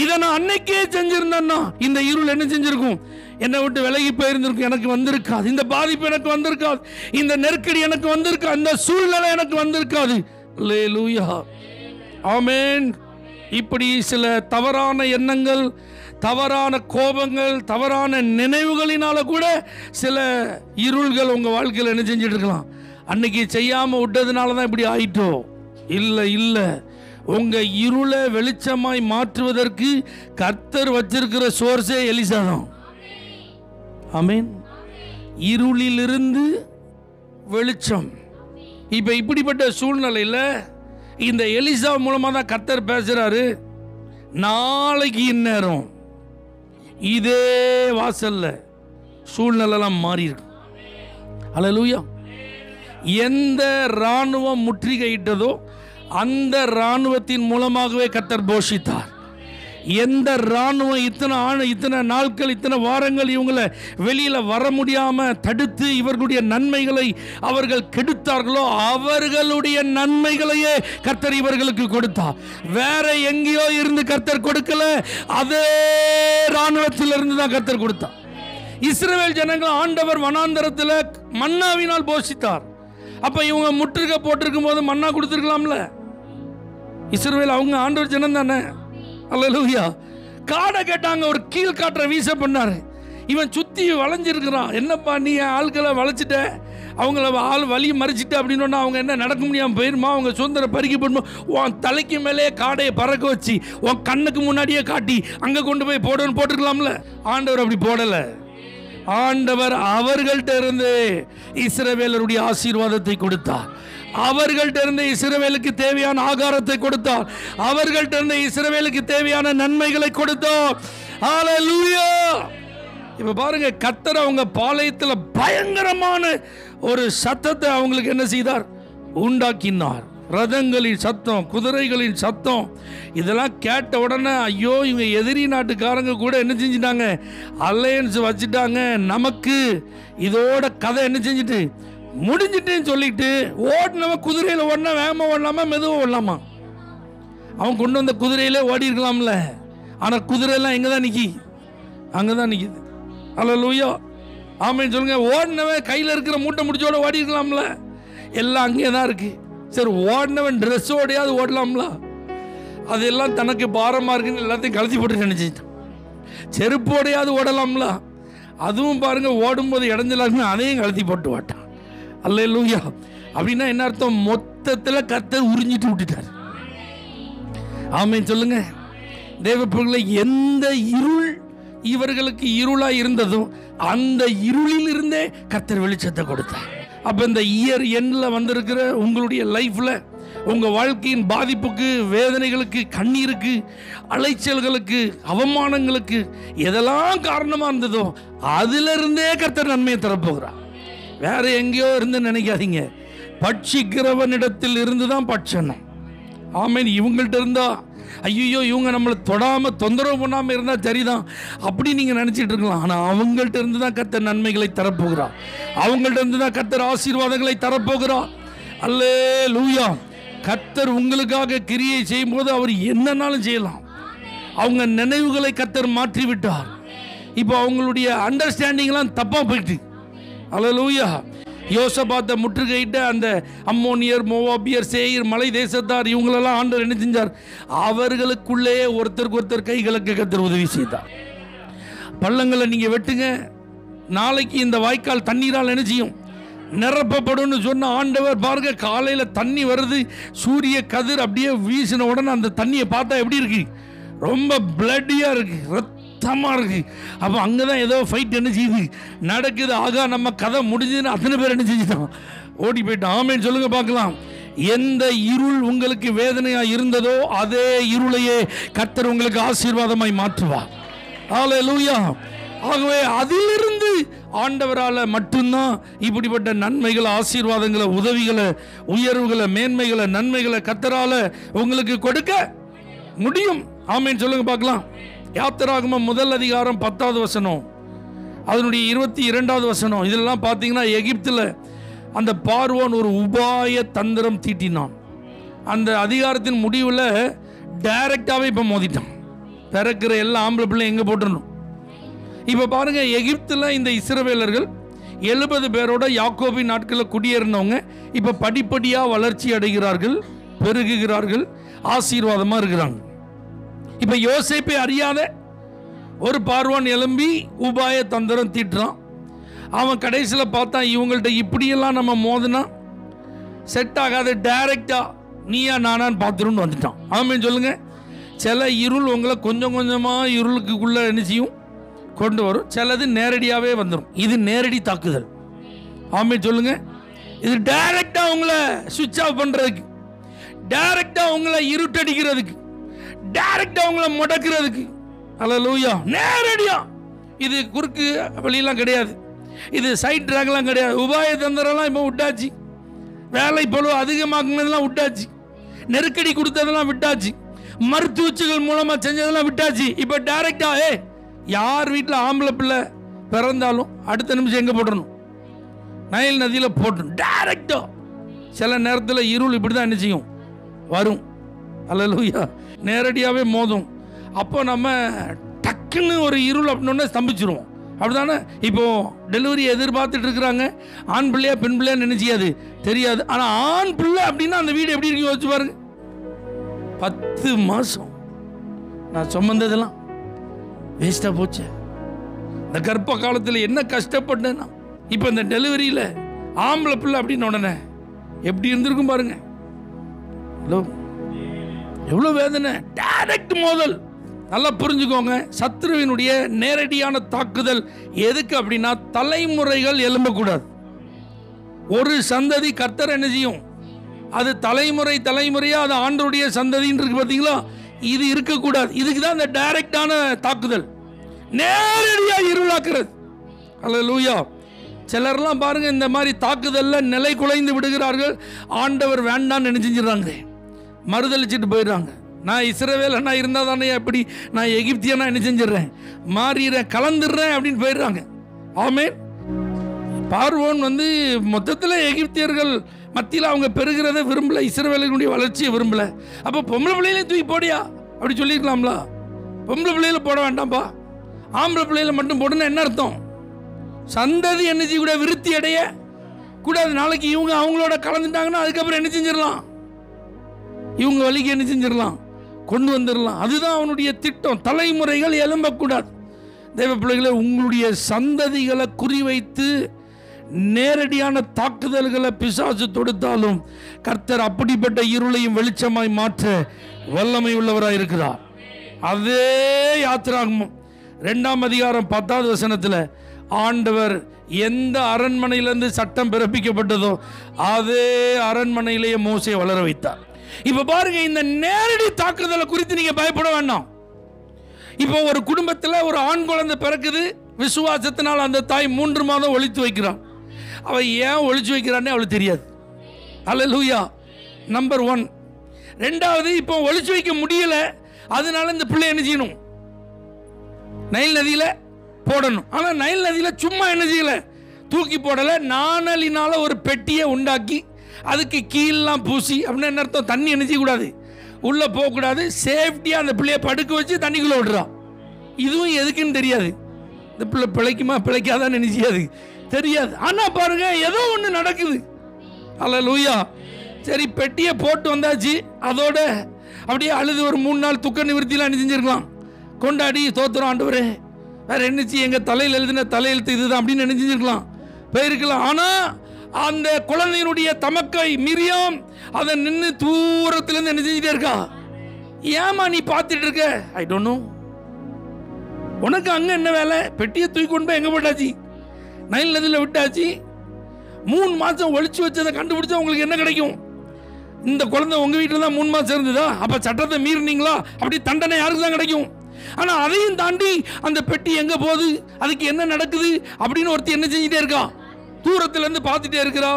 இதை நான் அன்னைக்கே செஞ்சிருந்தேன்னா இந்த இருள் என்ன செஞ்சிருக்கும், என்னை விட்டு விலகி போயிருந்திருக்கும், எனக்கு வந்திருக்காது. இந்த பாதிப்பு எனக்கு வந்திருக்காது, இந்த நெருக்கடி எனக்கு வந்திருக்காது, இந்த சூழ்நிலை எனக்கு வந்திருக்காது. அல்லேலூயா. ஆமென். இப்படி சில தவறான எண்ணங்கள், தவறான கோபங்கள், தவறான நினைவுகளினால கூட சில இருள்கள் உங்க வாழ்க்கையில் என்ன செஞ்சிட்டு இருக்கலாம். அன்னைக்கு செய்யாம விட்டதுனால தான் இப்படி ஆயிட்டோ. இல்ல இல்ல, உங்க இருளை வெளிச்சமாய் மாற்றுவதற்கு கர்த்தர் வச்சிருக்கிற சோர்ஸே எலிசா தான். ஆமென். இருளிலிருந்து வெளிச்சம். இப்ப இப்படிப்பட்ட சூழ்நிலையில இந்த எலிசா மூலமா தான் கர்த்தர் பேசுறாரு. நாளைக்கு இந்நேரம் இதே வாசல்ல சூழ்நிலைலாம் மாறி இருக்கு. அல்லேலூயா. எந்த இராணுவம் முற்றுகையிட்டதோ அந்த இராணுவத்தின் மூலமாகவே கர்த்தர் போஷித்தார். எந்த இராணுவம் இத்தனை நாட்கள் இத்தனை வாரங்கள் இவங்களை வெளியில வர முடியாம தடுத்து இவர்களுடைய நன்மைகளை அவர்கள் கெடுத்தார்களோ அவர்களுடைய நன்மைகளையே கர்த்தர் இவர்களுக்கு கொடுத்தார். வேற எங்கேயோ இருந்து கர்த்தர் கொடுக்கல, அதே இராணுவத்திலிருந்து தான் கர்த்தர் கொடுத்தார். இஸ்ரவேல் ஜனங்கள் ஆண்டவர் வனாந்தரத்தில் மன்னாவினால் போஷித்தார். அப்ப இவங்க முற்றுகை போட்டிருக்கும் போது மன்னா கொடுத்திருக்கலாம்ல. இஸ்ரவேல் அவங்க ஆண்டவர் ஜனம் தானே. அல்லேலூயா. காடை கேட்டாங்க, ஒரு கீழ் காற்றை வீச பண்ணாரு. இவன் சுத்தி வளைஞ்சிருக்கிறான். என்னப்பா நீ ஆட்களை வளைச்சிட்ட, அவங்கள ஆள் வலி மறிச்சிட்ட அப்படின்னு அவங்க என்ன நடக்க முடியாமல் போயிருமா? அவங்க சுதந்திர பறிக்க போடுமா? உன் தலைக்கு மேலே காடையை பறக்க வச்சு உன் கண்ணுக்கு முன்னாடியே காட்டி அங்கே கொண்டு போய் போடணும்னு போட்டுருக்கலாம்ல. ஆண்டவர் அப்படி போடலை. ஆண்டவர் அவர்கள்ட்ட இருந்து இஸ்ரவேலருடைய ஆசீர்வாதத்தை கொடுத்தார். அவர்கள்ட்ட இருந்து இஸ்ரவேலுக்கு தேவையான ஆகாரத்தை கொடுத்தார். அவர்கள்ட்ட இருந்து இஸ்ரவேலுக்கு தேவையான நன்மைகளை கொடுத்தார். ஹல்லேலூயா. இப்ப பாருங்க, கர்த்தர் அவங்க பாளையத்தில் பயங்கரமான ஒரு சத்தத்தை அவங்களுக்கு என்ன செய்தார்? உண்டாக்கினார். ரதங்களின் சத்தம், குதிரைகளின் சத்தம், இதெல்லாம் கேட்ட உடனே ஐயோ இவங்க எதிரி நாட்டுக்காரங்க கூட என்ன செஞ்சிட்டாங்க? அலையன்ஸ் வச்சுட்டாங்க. நமக்கு இதோட கதை என்ன செஞ்சுட்டு முடிஞ்சிட்டேன்னு சொல்லிட்டு ஓடினவன் குதிரையில் ஓடினா வேகமாக ஓடலாமா மெதுவாக ஓடலாமா? அவன் கொண்டு வந்த குதிரையிலே ஓடி இருக்கலாம்ல. ஆனால் குதிரையெல்லாம் எங்கே தான் நிற்கி? அங்கே தான் நிற்கிது. அல்லேலூயா. ஆமென் சொல்லுங்க. ஓடினவன் கையில் இருக்கிற மூட்டை முடிச்சோட ஓடி இருக்கலாம்ல. எல்லாம் அங்கே தான் இருக்கு. சரி, ஓடினவன் ட்ரெஸ்ஸோடையாவது ஓடலாம்ல. அதெல்லாம் தனக்கு பாரமாக இருக்குன்னு எல்லாத்தையும் கழட்டி போட்டு நினச்சிட்டான். செருப்போடையாவது ஓடலாம்ல. அதுவும் பாருங்க, ஓடும்போது இடைஞ்சலாக்குன்னு அதையும் கழட்டி போட்டு ஓட்டான். அல்லேலூயா. அப்படின்னா என்ன அர்த்தம்? மொத்தத்தில் கர்த்தர் உறிஞ்சிட்டு விட்டுட்டார். ஆமென் சொல்லுங்க. தேவப்பிள்ளைகளை, எந்த இருள் இவர்களுக்கு இருளாக இருந்ததோ அந்த இருளில் இருந்தே கர்த்தர் வெளிச்சத்தை கொடுத்தார். அப்போ இந்த இயர் எண்ணில் வந்திருக்கிற உங்களுடைய லைஃப்பில் உங்கள் வாழ்க்கையின் பாதிப்புக்கு, வேதனைகளுக்கு, கண்ணீருக்கு, அலைச்சல்களுக்கு, அவமானங்களுக்கு எதெல்லாம் காரணமாக இருந்ததோ அதிலிருந்தே கர்த்தர் நன்மையை தரப்போகிறார். வேற எங்கேயோ இருந்து நினைக்காதீங்க. பட்சிக்கிறவனிடத்தில் இருந்து தான் பட்சணம். ஆமேன். இவங்கள்ட்ட இருந்தா ஐயோ இவங்க நம்மளை தொடாமல் தொந்தரவு பண்ணாமல் இருந்தால் சரிதான் அப்படி நீங்கள் நினச்சிட்டு இருக்கலாம். ஆனால் அவங்கள்ட்ட இருந்து தான் கர்த்தர் நன்மைகளை தரப்போகிறார். அவங்கள்ட்ட இருந்து தான் கர்த்தர் ஆசீர்வாதங்களை தரப்போகிறார். அல்லேலூயா. கர்த்தர் உங்களுக்காக கிரியை செய்யும் போது அவர் என்னன்னாலும் செய்யலாம். அவங்க நினைவுகளை கர்த்தர் மாற்றி விட்டார். இப்போ அவங்களுடைய அண்டர்ஸ்டாண்டிங்லாம் தப்பாக போயிட்டு. அல்லேலூயா. யோசபாத்தை முற்றுகையிட்ட அந்த அம்மோனியர், மோவாபியர், சேயர், மலை தேசத்தார் இவங்களெல்லாம் ஆண்டவர் என்ன செஞ்சார்? அவர்களுக்குள்ளே ஒருத்தருக்கு ஒருத்தர் கைகளுக்கு கர்த்தர் உதவி செய்தார். பள்ளங்களை நீங்கள் வெட்டுங்க, நாளைக்கு இந்த வாய்க்கால் தண்ணீரால் என்ன செய்யும்? நிரப்பப்படும் சொன்ன ஆண்டவர் பாருங்க. காலையில் தண்ணி வருது, சூரிய கதிர் அப்படியே வீசின உடனே அந்த தண்ணியை பார்த்தா எப்படி இருக்கு? ரொம்ப பிளட்டியாக இருக்கு, ரத்தமாக இருக்கு. அப்போ அங்கே தான் ஏதோ ஃபைட் என்ன செய்யுது நடக்குது. ஆகா நம்ம கதை முடிஞ்சதுன்னு அத்தனை பேர் என்ன செஞ்சுட்டோம்? ஓடி போயிட்டோம். ஆமேன்னு சொல்லுங்க பார்க்கலாம். எந்த இருள் உங்களுக்கு வேதனையாக இருந்ததோ அதே இருளையே கர்த்தர் உங்களுக்கு ஆசீர்வாதமாய் மாற்றுவார். ஹல்லேலூயா. ஆகவே அதிலிருந்து ஆண்டவரால் மட்டும்தான் இப்படிப்பட்ட நன்மைகளை, ஆசீர்வாதங்களை, உதவிகளை, உயர்வுகளை, மேன்மைகளை, நன்மைகளை கர்த்தரால் உங்களுக்கு கொடுக்க முடியும். ஆமேன்னு சொல்லுங்க பார்க்கலாம். யாத்திராகமம் முதல் அதிகாரம் 10வது வசனம், அதனுடைய 22வது வசனம், இதெல்லாம் பார்த்தீங்கன்னா எகிப்தில் அந்த பார்வோன் ஒரு உபாய தந்திரம் தீட்டினான். அந்த அதிகாரத்தின் முடிவில் டைரக்டாகவே இப்போ மோதிட்டான். பிறக்கிற எல்லா ஆம்பளை பிள்ளை எங்கே போட்டுடணும். இப்போ பாருங்க, எகிப்தில் இந்த இஸ்ரவேலர்கள் 70 பேரோட யாக்கோபின் நாட்களில் குடியேறினவங்க இப்போ படிப்படியாக வளர்ச்சி அடைகிறார்கள், பெருகுகிறார்கள், ஆசீர்வாதமாக இருக்கிறாங்க. இப்போ யோசேப்பை அறியாத ஒரு பார்வான் எழும்பி உபாய தந்திரம் தீட்டுறான். அவன் கடைசியில் பார்த்தா இவங்கள்ட்ட இப்படியெல்லாம் நம்ம மோதினா செட் ஆகாது, டைரக்டாக நீயா நானான்னு பார்த்துருன்னு வந்துட்டான். ஆமேன்னு சொல்லுங்க. சில இருள் உங்களை கொஞ்சம் கொஞ்சமாக இருளுக்குள்ளே என்ன செய்யும்? கொண்டு வரும். சிலது நேரடியாகவே வந்துடும். இது நேரடி தாக்குதல். ஆமேன்னு சொல்லுங்க. இது டைரக்டாக உங்களை சுவிட்ச் ஆஃப் பண்ணுறதுக்கு, டைரக்டாக உங்களை இருட்டடிக்கிறதுக்கு, டைரக்டாக உங்களை முடக்கிறதுக்கு. அல்லேலூயா. நேரடியா. இது குறுக்கு வழியெல்லாம் கிடையாது, இது சைட் ட்ராக்லாம் கிடையாது. உபாய தந்திரம்லாம் இப்போ விட்டாச்சு, வேலை பளு அதிகமாக்குனதெல்லாம் விட்டாச்சு, நெருக்கடி கொடுத்ததெல்லாம் விட்டாச்சு. மருத்துவச்சிகள் மூலமா செஞ்சதெல்லாம் விட்டாச்சு. இப்போ டைரக்டா யார் வீட்டில் ஆம்பளை பிள்ளை பிறந்தாலும் அடுத்த நிமிஷம் எங்கே போடணும்? நைல் நதியில் போட்டணும் டைரக்டா. சில நேரத்தில் இருள் இப்படி தான் என்ன செய்யும், வரும். அல்லேலூயா, நேரடியாகவே மோதும். அப்போ நம்ம டக்குன்னு ஒரு இருள் அப்படின்னோடனே ஸ்தம்பிச்சிருவோம். அப்படிதானே? இப்போ டெலிவரி எதிர்பார்த்துட்டு இருக்கிறாங்க. ஆண் பிள்ளையா பெண் பிள்ளையா நினைச்சியாது தெரியாது. ஆனால் ஆண் பிள்ளை அப்படின்னா அந்த வீடு எப்படி இருக்கு யோசிச்சு பாருங்க. 10 மாதம் நான் சுமந்ததெல்லாம் வேஸ்டாக போச்சு. இந்த கர்ப்ப காலத்தில் என்ன கஷ்டப்பட்டேன்னா, இப்போ இந்த டெலிவரியில் ஆம்பளை பிள்ளை அப்படின்னு உடனே எப்படி இருந்திருக்கும் பாருங்க. எவ்வளோ வேதனை, டைரக்ட் மோதல். நல்லா புரிஞ்சுக்கோங்க, சத்ருவினுடைய நேரடியான தாக்குதல் எதுக்கு அப்படின்னா தலைமுறைகள் எழும்பக்கூடாது. ஒரு சந்ததி கர்த்தர் என்ன செய்யும், அது தலைமுறை தலைமுறையா அது ஆண்டவருடைய சந்ததின்னு இருக்கு பார்த்தீங்களா, இது இருக்கக்கூடாது. இதுக்கு தான் இந்த டைரக்டான தாக்குதல், நேரடியா இருளாக்குறது. அல்லேலூயா. சிலர்லாம் பாருங்க இந்த மாதிரி தாக்குதல்ல நிலை குலைந்து விடுகிறார்கள். ஆண்டவர் வேண்டான்னு நினைச்சிடுறாங்க, மறுதளிச்சுட்டு போயிடுறாங்க. நான் இஸ்ரவேலனா இருந்தால் தானே எப்படி நான் எகிப்தியனா என்ன செஞ்சிடறேன், மாறிடுறேன், கலந்துடுறேன் அப்படின்னு போயிடுறாங்க. ஆமென். பார்வோன் மொத்தத்தில் எகிப்தியர்கள் மத்தியில் அவங்க பெருகிறத விரும்பல, இஸ்ரவேலர்களுடைய வளர்ச்சியை விரும்பல. அப்போ பொம்பளை பிள்ளையில தூக்கி போடியா அப்படி சொல்லியிருக்கலாம்ல. பொம்பளை பிள்ளையில போட வேண்டாம்ப்பா, ஆம்பளை பிள்ளையில மட்டும் போடுன்னு என்ன அர்த்தம்? சந்ததி என்ன செய்யக்கூடாது, விருத்தி அடைய கூடாது. நாளைக்கு இவங்க அவங்களோட கலந்துட்டாங்கன்னா அதுக்கப்புறம் என்ன செஞ்சிடலாம், இவங்க வழிக்கு என்ன செஞ்சிடலாம், கொண்டு வந்துடலாம். அதுதான் அவனுடைய திட்டம். தலைமுறைகள் எழும்பக்கூடாது. தேவ பிள்ளைகளை, உங்களுடைய சந்ததிகளை குறிவைத்து நேரடியான தாக்குதல்களை பிசாசு தொடுத்தாலும் கர்த்தர் அப்படிப்பட்ட இருளையும் வெளிச்சமாய் மாற்ற வல்லமை உள்ளவராய் இருக்கிறார். அதே யாத்திராகமம் 2ஆம் அதிகாரம் 10வது வசனத்தில் ஆண்டவர் எந்த அரண்மனையிலிருந்து சட்டம் பிறப்பிக்கப்பட்டதோ அதே அரண்மனையிலேயே மோசே வளர வைத்தார். இப்ப பாருங்க, இந்த நேரடி தாக்குதலை குறித்து நீங்க பயப்பட வேண்டாம். இப்போ ஒரு குடும்பத்தில் ஒரு ஆண் குழந்தை பிறக்குது, விசுவாசத்தினால் அந்த தாய் 3 மாதம் ஒளித்து வைக்கிறான். அவ ஏன் ஒளிச்சு வைக்கிறான்னு அவளுக்கு தெரியாது. அல்லேலூயா, நம்பர் 1. 2வது, இப்போ ஒளிச்சு வைக்க முடியல, அதனால இந்த பிள்ளை என்ன செய்யணும், நைல் நதியில போடணும். ஆனா நைல் நதியில சும்மா என்ன செய்யல, தூக்கி போடல, நாணலினால ஒரு பெட்டியை உண்டாக்கி அதுக்கு கீழெல்லாம் பூசி. அப்படின்னா என்ன அர்த்தம், தண்ணி என்ன செய்யக்கூடாது, உள்ள போகக்கூடாது, சேஃப்டியா அந்த பிள்ளைய படுக்க வச்சு தண்ணிக்குள்ள விடுறான். இதுவும் எதுக்குன்னு தெரியாது. இந்த பிள்ளை பிழைக்குமா பிழைக்காதான்னு நினைச்சியாது தெரியாது. ஆனா பாருங்க, ஏதோ ஒன்று நடக்குது. அல்லேலூயா. சரி, பெட்டியை போட்டு வந்தாச்சு, அதோட அப்படியே அழுது ஒரு 3 நாள் துக்க நிவர்த்திலாம் என்ன செஞ்சிருக்கலாம், கொண்டாடி தோத்துறோம் ஆண்டவரே, வேற என்னச்சு எங்க தலையில் எழுதின தலையெழுத்து இதுதான் அப்படின்னு என்ன செஞ்சிருக்கலாம், போயிருக்கலாம். ஆனா அந்த குழந்தையினுடைய தமக்கை மிரியாம் அதை நின்று தூரத்திலிருந்து என்ன செஞ்சுட்டே இருக்கா. ஏமா நீ பார்த்துட்டு இருக்க? I don't know. உனக்கு அங்க என்ன வேலை? பெட்டியை தூக்கி கொண்டு போய் எங்க போட்டாச்சு, நைல் நதியில் விட்டாச்சு. 3 மாசம் ஒளிச்சு வச்சதை கண்டுபிடிச்சா உங்களுக்கு என்ன கிடைக்கும்? இந்த குழந்தை உங்க வீட்டில் தான் 3 மாசம் இருந்ததா? அப்ப சட்டத்தை மீறினீங்களா? அப்படி தண்டனை யாருக்கு தான் கிடைக்கும்? ஆனா அதையும் தாண்டி அந்த பெட்டி எங்க போகுது, அதுக்கு என்ன நடக்குது அப்படின்னு ஒருத்தர் என்ன செஞ்சுட்டே இருக்கா, தூரத்துல இருந்து பார்த்துட்டே இருக்கிறா.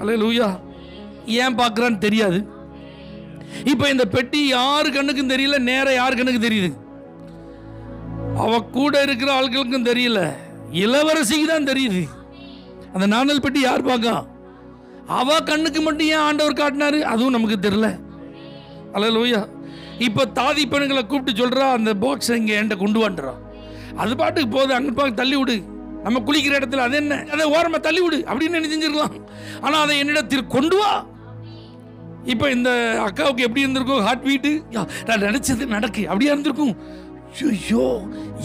அல்லேலூயா. ஏன் பார்க்கறான்னு தெரியாது. இப்ப இந்த பெட்டி யாரு கண்ணுக்கும் தெரியல, நேர யார் கண்ணுக்கு தெரியுது, அவ கூட இருக்கிற ஆட்களுக்கும் தெரியல, இளவரசிக்கு தான் தெரியுது. அந்த நாணல் பெட்டி யார் பார்க்கா, அவ கண்ணுக்கு மட்டும் ஏன் ஆண்டவர் காட்டினாரு, அதுவும் நமக்கு தெரியல. அல்லேலூயா. இப்ப தாதி பெண்களை கூப்பிட்டு சொல்றா, அந்த பாக்ஸ் இங்க என்கிட்ட கொண்டு வந்துடுறா. அது பாட்டுக்கு போகுது, அங்க பார்க்க தள்ளி விடு, நம்ம குளிக்கிற இடத்துல அது என்ன, அதை ஓரமா தள்ளி விடு அப்படின்னு என்ன செஞ்சிருக்கலாம். ஆனா அதை என்னிடத்தில் கொண்டு வா. இப்ப இந்த அக்காவுக்கு எப்படி இருந்திருக்கும், ஹார்ட் பீட்டு, நான் நினைச்சது நடக்கு அப்படியா இருந்திருக்கும். ஐயோ,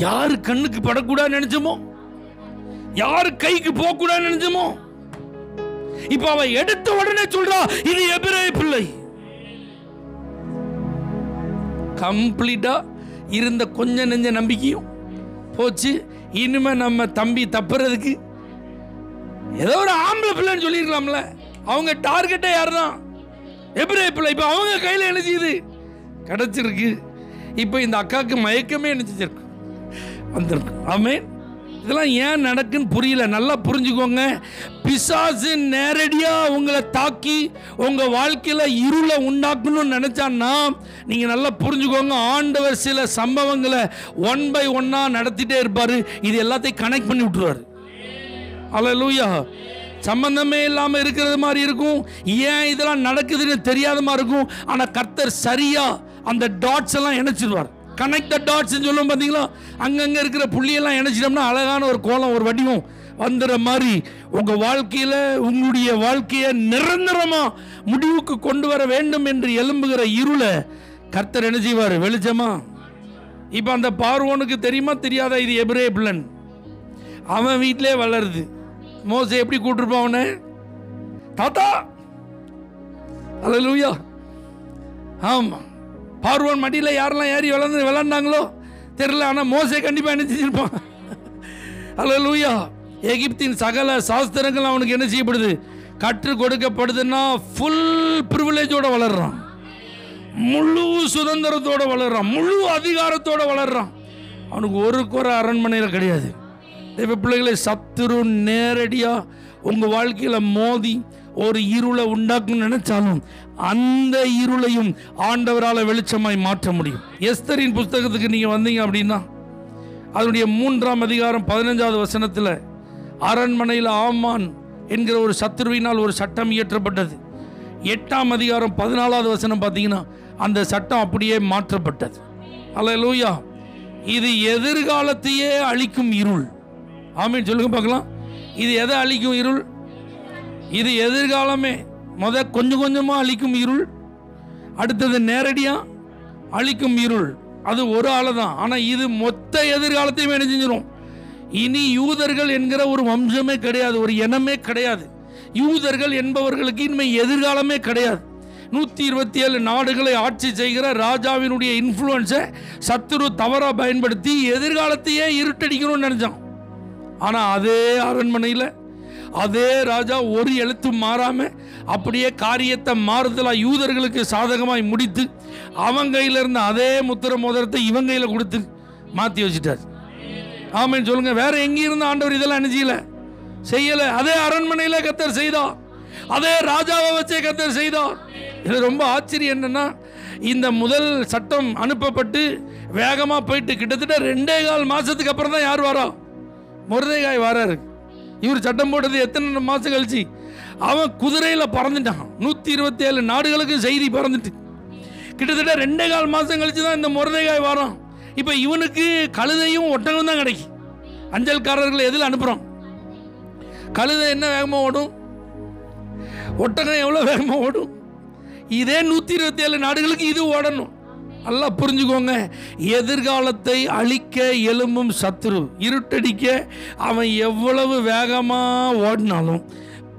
யாரு கண்ணுக்கு படக்கூடாது நினைச்சோமோ, யாரு கைக்கு போக கூடாது நினைச்சோமோ, இப்ப அவ எடுத்த உடனே சொல்றா, இது எபிரேய பிள்ளை. கம்ப்ளீட்டா இருந்த கொஞ்ச நெஞ்ச நம்பிக்கையும் போச்சு. இனிமே நம்ம தம்பி தப்புறதுக்கு ஏதோ ஒரு ஆம்பளை பிள்ளைன்னு சொல்லிருக்கலாம்ல. அவங்க டார்கெட்டே யார் தான், எபிரேய பிள்ளை. இப்ப அவங்க கையில என்ன செய்யுது, கிடைச்சிருக்கு. இப்ப இந்த அக்காவுக்கு மயக்கமே என்ன செஞ்சிருக்கு, வந்திருக்கு. ஆமென். இதெல்லாம் ஏன் நடக்குன்னு புரியல. நல்லா புரிஞ்சுக்கோங்க. பிசாசு நேரடியா உங்களை தாக்கி உங்க வாழ்க்கையில இருளை உண்டாக்கணும்னு நினைச்சான்னா நீங்க நல்லா புரிஞ்சுக்கோங்க, ஆண்டவர் சில சம்பவங்களை 1 by 1 நடத்திட்டே இருப்பாரு. இது எல்லாத்தையும் கனெக்ட் பண்ணி விட்டுருவாரு. அல்லேலூயா. சம்பந்தமே இல்லாம இருக்கிறது மாதிரி இருக்கும், ஏன் இதெல்லாம் நடக்குதுன்னு தெரியாத மாதிரி இருக்கும். ஆனா கர்த்தர் சரியா அந்த டாட்ஸ் எல்லாம் இணைச்சிடுவார். கனெக்ட் த டாட்ஸ் சொல்லும் பார்த்தீங்களா, அங்கங்க இருக்கிற புள்ளியெல்லாம் இணைச்சிட்டோம்னா அழகான ஒரு கோலம், ஒரு வடிவம் வந்துற மாதிரி உங்க வாழ்க்கையில உங்களுடைய வாழ்க்கையை நிரந்தரமா முடிவுக்கு கொண்டு வர வேண்டும் என்று எழும்புகிற இருளை கர்த்தர் என்ன செய்வார்? வெளிச்சமா. இப்ப அந்த பார்வோனுக்கு தெரியுமா தெரியாதா இது எபிரே பிள்ளன்? அவன் வீட்டிலே வளருது. மோசே எப்படி கூட்டிருப்பான் அவனை? தாத்தா. அல்லேலூயா. ஆமா, பார்வோன் மடியில் யாரெல்லாம் ஏறி விளையாண்டாங்களோ தெரியல, ஆனால் மோசே கண்டிப்பாக என்ன செஞ்சிருப்பான். அல்லேலூயா. எகிப்தின் சகல சாஸ்திரங்கள் அவனுக்கு என்ன செய்யப்படுது? கற்றுக் கொடுக்கப்படுதுன்னா ஃபுல் ப்ரிவிலேஜோட வளர்றான், முழு சுதந்திரத்தோட வளர்றான், முழு அதிகாரத்தோட வளர்றான். அவனுக்கு ஒரு குறை அரண்மனையில் கிடையாது. தேவ பிள்ளைகளை, சத்துரு நேரடியா உங்க வாழ்க்கையில மோதி ஒரு இருளை உண்டாக்கணும்னு நினைச்சாலும் அந்த இருளையும் ஆண்டவரால் வெளிச்சமாய் மாற்ற முடியும். எஸ்தரின் புஸ்தகத்துக்கு நீங்க வந்தீங்க அப்படின்னா அதனுடைய 3ஆம் அதிகாரம் 15வது வசனத்தில் அரண்மனையில் ஆமான் என்கிற ஒரு சத்துருவினால் ஒரு சட்டம் இயற்றப்பட்டது. 8ஆம் அதிகாரம் 14வது வசனம் பார்த்தீங்கன்னா அந்த சட்டம் அப்படியே மாற்றப்பட்டது. அல்லேலூயா. இது எதிர்காலத்தையே அழிக்கும் இருள். ஆமீன் சொல்லுங்க பார்க்கலாம். இது எதை அழிக்கும் இருள்? இது எதிர்காலமே கொஞ்சம் கொஞ்சமா அழிக்கும் இருள். அடுத்தது நேரடியா அழிக்கும் இருள். அது ஒரு ஆளு தான். ஆனா இது மொத்த எதிர்காலத்தையும் என்ன செஞ்சிடும்? இனி யூதர்கள் என்கிற ஒரு வம்சமே கிடையாது, ஒரு இனமே கிடையாது. யூதர்கள் என்பவர்களுக்கு இனிமே எதிர்காலமே கிடையாது. 127 நாடுகளை ஆட்சி செய்கிற ராஜாவினுடைய இன்ஃப்ளூயன்ஸை சத்துரு தவறா பயன்படுத்தி எதிர்காலத்தையே இருட்டடிக்கணும்னு நினைச்சான். ஆனா அதே அரண்மனையில் அதே ராஜா ஒரு எழுத்து மாறாம அப்படியே காரியத்தை மாறுதலா யூதர்களுக்கு சாதகமாய் முடித்து அவன் கையில இருந்த அதே முத்திர மோதிரத்தை இவன் கையில கொடுத்து மாத்தி வச்சுட்டார். ஆமென் சொல்லுங்க. வேற எங்க இருந்த ஆண்டவர் இதெல்லாம் என்ன செய்யல. அதே அரண்மனையில கர்த்தர் செய்தார், அதே ராஜாவை வச்சே கர்த்தர் செய்தார். இது ரொம்ப ஆச்சரியம். என்னன்னா இந்த முதல் சட்டம் அனுப்பப்பட்டு வேகமா போயிட்டு கிட்டத்தட்ட 2.25 மாசத்துக்கு அப்புறம் தான் யார் வரா? மொர்தெகாய் வராரு. இவர் சட்டம் போட்டது எத்தனை மாசம் கழிச்சு? அவன் குதிரையில பறந்துட்டான். 127 நாடுகளுக்கு செய்தி பறந்துட்டு கிட்டத்தட்ட 2.25 மாசம் கழிச்சு தான் இந்த மொர்தெகாய் வரான். இப்ப இவனுக்கு கழுதையும் ஒட்டகம் தான் கிடைக்கும். அஞ்சல்காரர்களை எதில் அனுப்புறோம்? கழுதை என்ன வேகமா ஓடும்? ஒட்டகம் எவ்வளவு வேகமா ஓடும்? இதே 127 நாடுகளுக்கு இது ஓடணும். நல்லா புரிஞ்சுக்கோங்க. எதிர்காலத்தை அழிக்க எழும்பும் சத்துரு, இருட்டடிக்க அவன் எவ்வளவு வேகமா ஓடினாலும்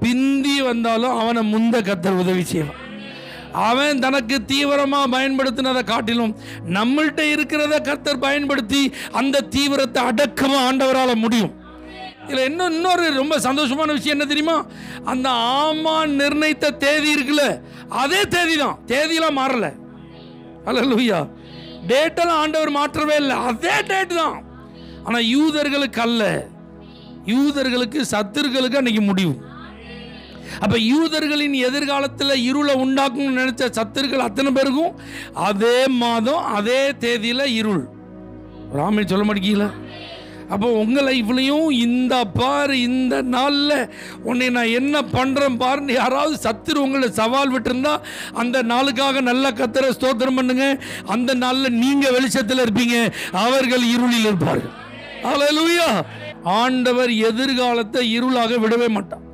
பிந்தி வந்தாலும் அவனை முந்த கர்த்தர் உதவி செய்வான். அவன் தனக்கு தீவிரமா பயன்படுத்தினதை காட்டிலும் நம்மள்கிட்ட இருக்கிறத கர்த்தர் பயன்படுத்தி அந்த தீவிரத்தை அடக்கமா ஆண்டவரால் முடியும். இதில் இன்னொரு ரொம்ப சந்தோஷமான விஷயம் என்ன தெரியுமா? அந்த ஆமான் நிர்ணயித்த தேதி இருக்குல்ல, அதே தேதி தான். தேதியெல்லாம் மாறல. அல்லேலூயா. டேட்டெல்லாம் ஆண்டவர் மாற்றவே இல்லை, அதே டேட் தான். ஆனால் யூதர்களுக்கு அல்ல, யூதர்களுக்கு சத்துருக்களுக்கு அன்னைக்கு முடிவு. அப்ப யூதர்களின் எதிர்காலத்தில் இருளை உண்டாக்கணும்னு நினைச்ச சத்துருக்கள் அத்தனை பேருக்கும் அதே மாதம் அதே தேதியில் இருள். ராமே சொல்ல மாட்டீங்களா? அப்போ உங்கள் லைஃப்லையும் இந்த பாரு, இந்த நாளில் உன்னை நான் என்ன பண்ணுறேன் பாருன்னு யாராவது சத்துரு உங்களை சவால் விட்டுருந்தா அந்த நாளுக்காக நல்ல கர்த்தரை ஸ்தோத்திரம் பண்ணுங்க. அந்த நாளில் நீங்கள் வெளிச்சத்தில் இருப்பீங்க, அவர்கள் இருளில் இருப்பார்கள். அல்லேலூயா. ஆண்டவர் எதிர்காலத்தை இருளாக விடவே மாட்டார்.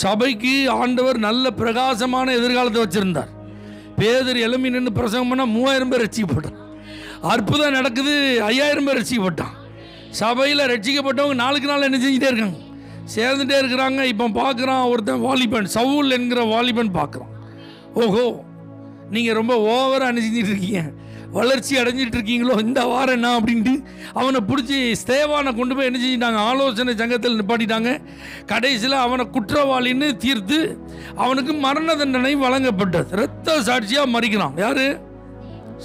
சபைக்கு ஆண்டவர் நல்ல பிரகாசமான எதிர்காலத்தை வச்சிருந்தார். பேதர் எழும்பி நின்று பிரசங்கம் பண்ணால் 3000 பேர் ரட்சிக்கப்பட்டான். அற்புதம் நடக்குது, 5000 பேர் ரட்சிக்கப்பட்டான். சபையில் ரட்சிக்கப்பட்டவங்க நாளுக்கு நாள் என்ன செஞ்சுட்டே இருக்காங்க, சேர்ந்துட்டே இருக்கிறாங்க. இப்போ பார்க்குறான் ஒருத்தன் வாலிபன், சவுல் என்கிற வாலிபன் பார்க்குறான். ஓஹோ, நீங்கள் ரொம்ப ஓவராக என்ன செஞ்சிட்டு இருக்கீங்க, வளர்ச்சி அடைஞ்சிட்டு இருக்கீங்களோ, இந்த வாரம் என்ன அப்படின்ட்டு அவனை பிடிச்சி ஸ்தேவானை கொண்டு போய் என்ன செஞ்சிட்டாங்க, ஆலோசனை சங்கத்தில் நிப்பாட்டிட்டாங்க. கடைசியில் அவனை குற்றவாளின்னு தீர்த்து அவனுக்கு மரண தண்டனை வழங்கப்பட்டது. இரத்த சாட்சியாக மறிக்கிறான். யாரு?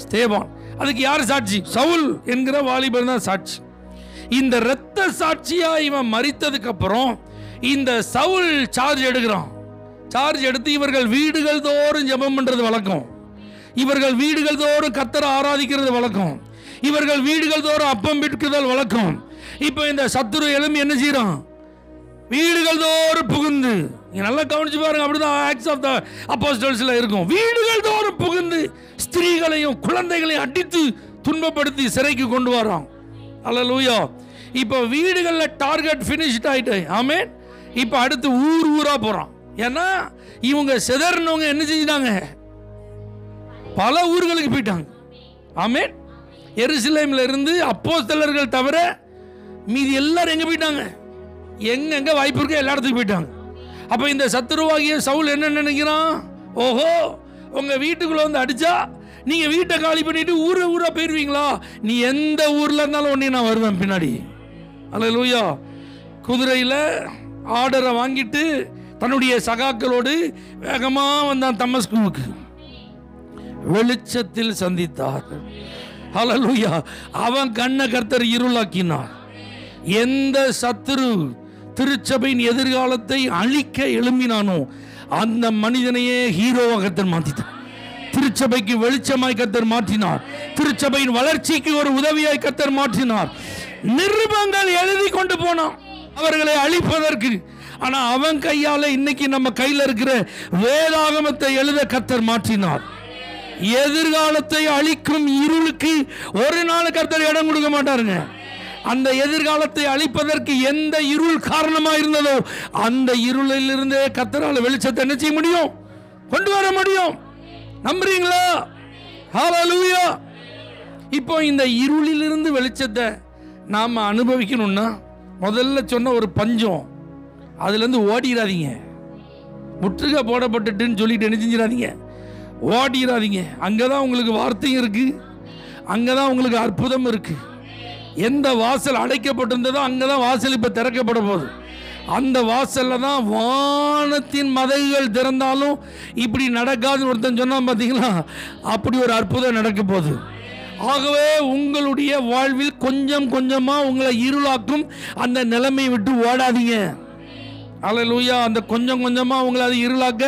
ஸ்தேவான். அதுக்கு யார் சாட்சி? சவுல் என்கிற வாலிபன் தான் சாட்சி. இந்த இரத்த சாட்சியா இவன் மரித்ததுக்கு அப்புறம் இந்த சவுல் சார்ஜ் எடுக்கிறான். சார்ஜ் எடுத்து இவர்கள் வீடுகள் தோறும் ஜெபம் பண்றது வழக்கம். இவர்கள் வீடுகள் தோறும் கர்த்தரை ஆராதிக்கிறது வழக்கம். இவர்கள் வீடுகள் தோறும் அப்பம் விற்குதல் வழக்கம். இப்போ இந்த சத்துரு எழும்பி என்ன செய்யறான்? வீடுகள் தோறும் புகுந்து, நல்லா கவனிச்சு பாருங்க, அப்படிதான் ஆக்ட்ஸ் ஆஃப் தி அப்போஸ்டல்ஸ்ல இருக்கும். வீடுகள் தோறும் புகுந்து ஸ்திரீகளையும் குழந்தைகளையும் அடித்து துன்பப்படுத்தி சிறைக்கு கொண்டு வரான். அல்லேலூயா. இப்போ வீடுகள்ல டார்கெட் ஃபினிஷ்ட் ஆயிட்டு. ஆமென். இப்போ அடுத்து ஊர் ஊரா போறான். ஏன்னா இவங்க சிதறனவங்க என்ன செஞ்சிட்டாங்க? பல ஊர்களுக்கு போயிட்டாங்க. ஆமென். எருசலேம்ல இருந்து அப்போஸ்தலர்கள் தவிர மீதி எல்லாரும் எங்க போயிட்டாங்க? எங்க வாய்ப்பு இருக்க எல்லா இடத்துக்கு போயிட்டாங்க. அப்ப இந்த சத்துருவாகிய சவுல் என்ன நினைக்கிறான்? ஓஹோ, உங்க வீட்டுக்குள்ள வந்து அடிச்சா நீங்க வீட்டை காலி பண்ணிட்டு ஊரா போயிருவீங்களா? நீ எந்த ஊர்ல இருந்தாலும் உடனே நான் வருவேன் பின்னாடி. அல்லேலூயா. குதிரையில ஆர்டரை வாங்கிட்டு தன்னுடைய சகாக்களோடு வேகமா வந்தான் தமஸ்குவுக்கு. வெளிச்சத்தில் சந்தித்தார். அல்லேலூயா. அவன் கண்ணை கர்த்தர் இருளாக்கினார். எந்த சத்துரு திருச்சபையின் எதிர்காலத்தை அழிக்க எழும்பினானோ அந்த மனிதனையே ஹீரோவாக கர்த்தர் மாற்றினார். திருச்சபைக்கு வெளிச்சமாய் கர்த்தர் மாற்றினார். திருச்சபையின் வளர்ச்சிக்கு ஒரு உதவியாய் கர்த்தர் மாற்றினார். நிருபங்கள் எழுதி கொண்டு போனான் அவர்களை அழிப்பதற்கு. ஆனா அவன் கையால இன்னைக்கு நம்ம கையில இருக்கிற வேதாகமத்தை எழுத கர்த்தர் மாற்றினார். எதிர்காலத்தை அழிக்கும் இருளுக்கு ஒரு நாள் கர்த்தர் இடம் கொடுக்க மாட்டாருங்க. அந்த எதிர்காலத்தை அழிப்பதற்கு எந்த இருள் காரணமா இருந்ததோ அந்த இருளில் இருந்தே கர்த்தரால் வெளிச்சத்தை என்ன செய்ய முடியும்? கொண்டு வர முடியும். நம்புறீங்களா? ஹல்லேலூயா. இப்போ இந்த இருளிலிருந்து வெளிச்சத்தை நாம அனுபவிக்கணும்னா முதல்ல சொன்ன ஒரு பஞ்சம், அதுல இருந்து ஓடிடாதீங்க. முற்றுகை போடப்பட்டுன்னு சொல்லிட்டு என்ன செஞ்சிடாதீங்க, ஓடிடாதீங்க. அங்கதான் உங்களுக்கு வார்த்தையும் இருக்கு, அங்கதான் உங்களுக்கு அற்புதம் இருக்கு. எந்த வாசல் அடைக்கப்பட்டிருந்ததோ அங்கதான் வாசல் இப்ப திறக்கப்பட போகுது. அந்த வாசல்ல தான் வானத்தின் மதகுகள் திறந்தாலும் இப்படி நடக்காதுன்னு ஒருத்தன் சொன்னான் பார்த்தீங்களா? அப்படி ஒரு அற்புதம் நடக்க போகுது. ஆகவே உங்களுடைய வாழ்வில் கொஞ்சம் கொஞ்சமா உங்களை இருளாக்கும் அந்த நிலைமையை விட்டு ஓடாதீங்க. அல்லேலூயா. அந்த கொஞ்சம் கொஞ்சமா உங்களை அது இருளாக்க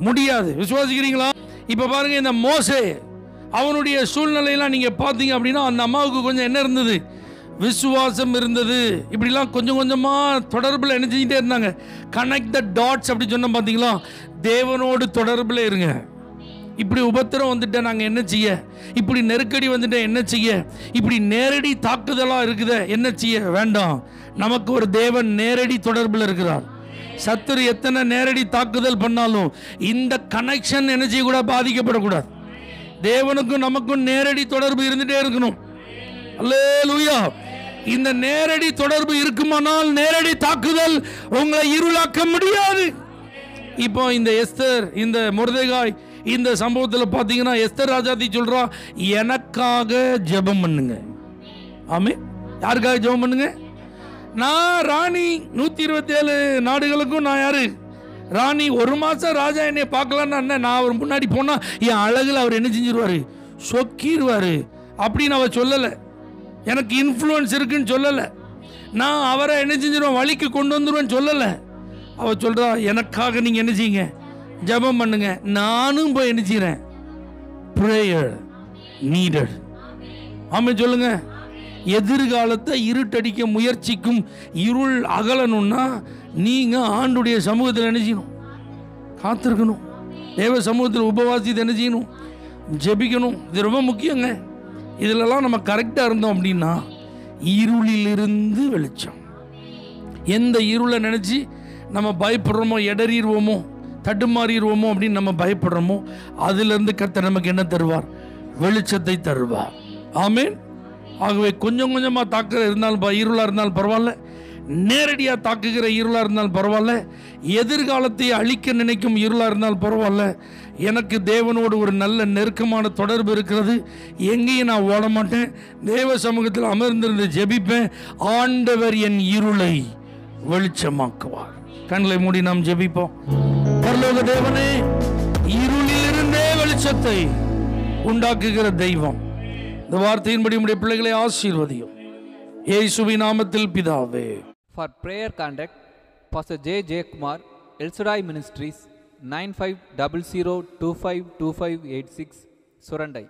முடியாது. விசுவாசிக்கிறீங்களா? இப்ப பாருங்க, இந்த மோசே அவனுடைய சூழ்நிலையெல்லாம் நீங்க பார்த்தீங்க அப்படின்னா அந்த அம்மாவுக்கு கொஞ்சம் என்ன இருந்தது? விசுவாசம் இருந்தது. இப்படிலாம் கொஞ்சம் கொஞ்சமா தொடர்பில் என்ன செஞ்சுட்டே இருந்தாங்க? கனெக்ட் த டாட்ஸ் அப்படி சொன்ன பார்த்தீங்களா? தேவனோடு தொடர்பில் இருங்க. இப்படி உபத்திரம் வந்துட்டு நாங்கள் என்ன செய்ய? இப்படி நெருக்கடி வந்துட்டு என்ன செய்ய? இப்படி நேரடி தாக்குதலாக இருக்குதே என்ன செய்ய? வேண்டாம். நமக்கு ஒரு தேவன் நேரடி தொடர்பில் இருக்கிறார். சத்துரு எத்தனை நேரடி தாக்குதல் பண்ணாலும் இந்த கனெக்ஷன் என்ன செய்யக்கூடாது? பாதிக்கப்படக்கூடாது. தேவனுக்கும் நமக்கும் நேரடி தொடர்பு இருந்துட்டே இருக்கணும். அல்லேலூயா. இந்த நேரடி தொடர்பு இருக்குமானால் நேரடி தாக்குதல் உங்களை இருளாக்க முடியாது. இப்போ இந்த எஸ்தர், இந்த மொர்தெகாய், இந்த சம்பவத்தில் பார்த்தீங்கன்னா எஸ்தர் ராஜாத்தி சொல்றா, எனக்காக ஜெபம் பண்ணுங்க. ஆமென். யாருக்காக ஜெபம் பண்ணுங்க? நான் ராணி, 127 நாடுகளுக்கும் நான் யாரு? ராணி. ஒரு மாசம் ராஜா என்னை பார்க்கலான்னு நான் அவர் முன்னாடி போனா என் அழகுல அவர் என்ன செஞ்சிருவாரு? சொக்கிடுவாரு அப்படின்னு அவ சொல்லலை. எனக்கு இன்ஃப்ளூயன்ஸ் இருக்குன்னு சொல்லலை. நான் அவரை என்ன செஞ்சிருவேன்? வழிக்கு கொண்டு வந்துருவேன்னு சொல்லலை. அவ சொல்றா, எனக்காக நீங்க என்ன செய்யுங்க? ஜெபம் பண்ணுங்க. நானும் போய் என்ன செய்றேன்? Prayer needed. ஆமென் சொல்லுங்க. எதிர்காலத்தை இருட்டடிக்க முயற்சிக்கும் இருள் அகலணும்னா நீங்க ஆண்டுடைய சமூகத்தில் என்ன செய்யணும்? காத்திருக்கணும். தேவ சமூகத்தில் உபவாசித்து என்ன செய்யணும்? ஜெபிக்கணும். இது ரொம்ப முக்கியங்க. இதிலெல்லாம் நம்ம கரெக்டாக இருந்தோம் அப்படின்னா இருளிலிருந்து வெளிச்சம். எந்த இருளை நினச்சி நம்ம பயப்படுறோமோ, இடறிடுவோமோ, தடுமாறிடுவோமோ அப்படின்னு நம்ம பயப்படுறோமோ அதிலிருந்து கர்த்தர் நமக்கு என்ன தருவார்? வெளிச்சத்தை தருவார். ஆமென். ஆகவே கொஞ்சம் கொஞ்சமாக தாக்குற இருந்தாலும் இருளாக இருந்தாலும் பரவாயில்ல, நேரடியாக தாக்குகிற இருளாக இருந்தாலும் பரவாயில்ல, எதிர்காலத்தை அழிக்க நினைக்கும் இருளாக இருந்தாலும் பரவாயில்ல, எனக்கு தேவனோடு ஒரு நல்ல நெருக்கமான தொடர்பு இருக்கிறது. எங்கேயும் நான் ஓட மாட்டேன். தேவ சமூகத்தில் அமர்ந்திருந்து ஜெபிப்பேன். ஆண்டவர் என் இருளை வெளிச்சமாக்குவார். கண்களை மூடி நாம் ஜெபிப்போம். பரலோக தேவனே, இருளிலிருந்தே வெளிச்சத்தை உண்டாக்குகிற தெய்வம், இந்த வார்த்தையின்படி உம்முடைய பிள்ளைகளை ஆசீர்வதியும். இயேசுவின் நாமத்தில் பிதாவே. For prayer contact, Pastor J. J. Kumar, El Shaddai Ministries, 9500252586, Surandai.